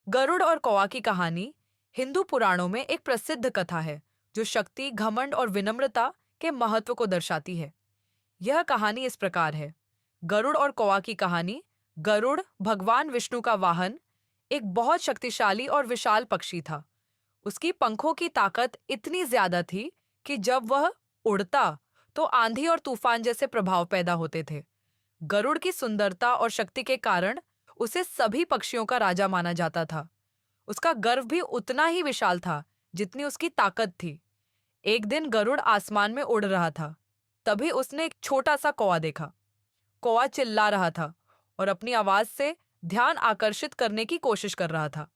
गरुड़ और कौवा की कहानी हिंदू पुराणों में एक प्रसिद्ध कथा है जो शक्ति, घमंड और विनम्रता के महत्व को दर्शाती है। यह कहानी इस प्रकार है। गरुड़ और कौवा की कहानी। गरुड़ भगवान विष्णु का वाहन एक बहुत शक्तिशाली और विशाल पक्षी था। उसकी पंखों की ताकत इतनी ज्यादा थी कि जब वह उड़ता तो आंधी और तूफान जैसे प्रभाव पैदा होते थे। गरुड़ की सुंदरता और शक्ति के कारण उसे सभी पक्षियों का राजा माना जाता था। उसका गर्व भी उतना ही विशाल था जितनी उसकी ताकत थी। एक दिन गरुड़ आसमान में उड़ रहा था। तभी उसने एक छोटा सा कौवा देखा। कौवा चिल्ला रहा था और अपनी आवाज से ध्यान आकर्षित करने की कोशिश कर रहा था।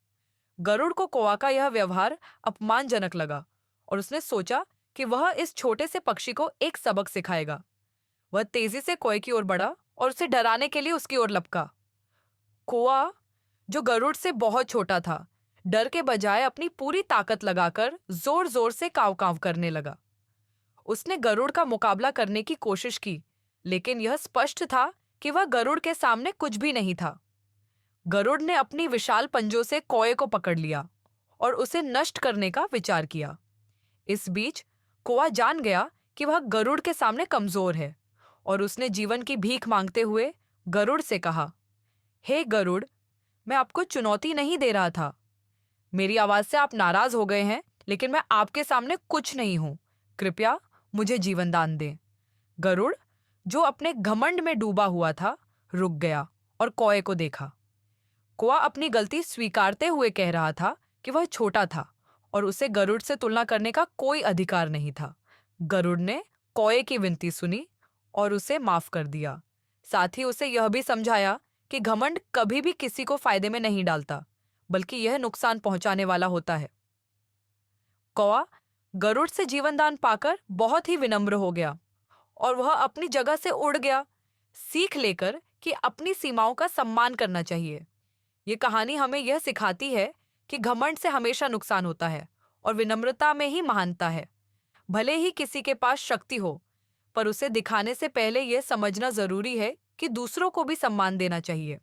गरुड़ को कौवा का यह व्यवहार अपमानजनक लगा और उसने सोचा कि वह इस छोटे से पक्षी को एक सबक सिखाएगा। वह तेजी से कौवे की ओर बढ़ा और उसे डराने के लिए उसकी ओर लपका। कौवा, जो गरुड़ से बहुत छोटा था, डर के बजाय अपनी पूरी ताकत लगाकर जोर जोर से काव काव करने लगा। उसने गरुड़ का मुकाबला करने की कोशिश की, लेकिन यह स्पष्ट था कि वह गरुड़ के सामने कुछ भी नहीं था। गरुड़ ने अपनी विशाल पंजों से कौवे को पकड़ लिया और उसे नष्ट करने का विचार किया। इस बीच कौवा जान गया कि वह गरुड़ के सामने कमजोर है और उसने जीवन की भीख मांगते हुए गरुड़ से कहा, हे गरुड़, मैं आपको चुनौती नहीं दे रहा था। मेरी आवाज से आप नाराज हो गए हैं, लेकिन मैं आपके सामने कुछ नहीं हूं। कृपया मुझे जीवन दान दें। गरुड़, जो अपने घमंड में डूबा हुआ था, रुक गया और कौवे को देखा। कौवा अपनी गलती स्वीकारते हुए कह रहा था कि वह छोटा था और उसे गरुड़ से तुलना करने का कोई अधिकार नहीं था। गरुड़ ने कौवे की विनती सुनी और उसे माफ कर दिया। साथ ही उसे यह भी समझाया कि घमंड कभी भी किसी को फायदे में नहीं डालता, बल्कि यह नुकसान पहुंचाने वाला होता है। कौवा गरुड़ से जीवनदान पाकर बहुत ही विनम्र हो गया और वह अपनी जगह से उड़ गया, सीख लेकर कि अपनी सीमाओं का सम्मान करना चाहिए। ये कहानी हमें यह सिखाती है कि घमंड से हमेशा नुकसान होता है और विनम्रता में ही महानता है। भले ही किसी के पास शक्ति हो, पर उसे दिखाने से पहले यह समझना जरूरी है कि दूसरों को भी सम्मान देना चाहिए।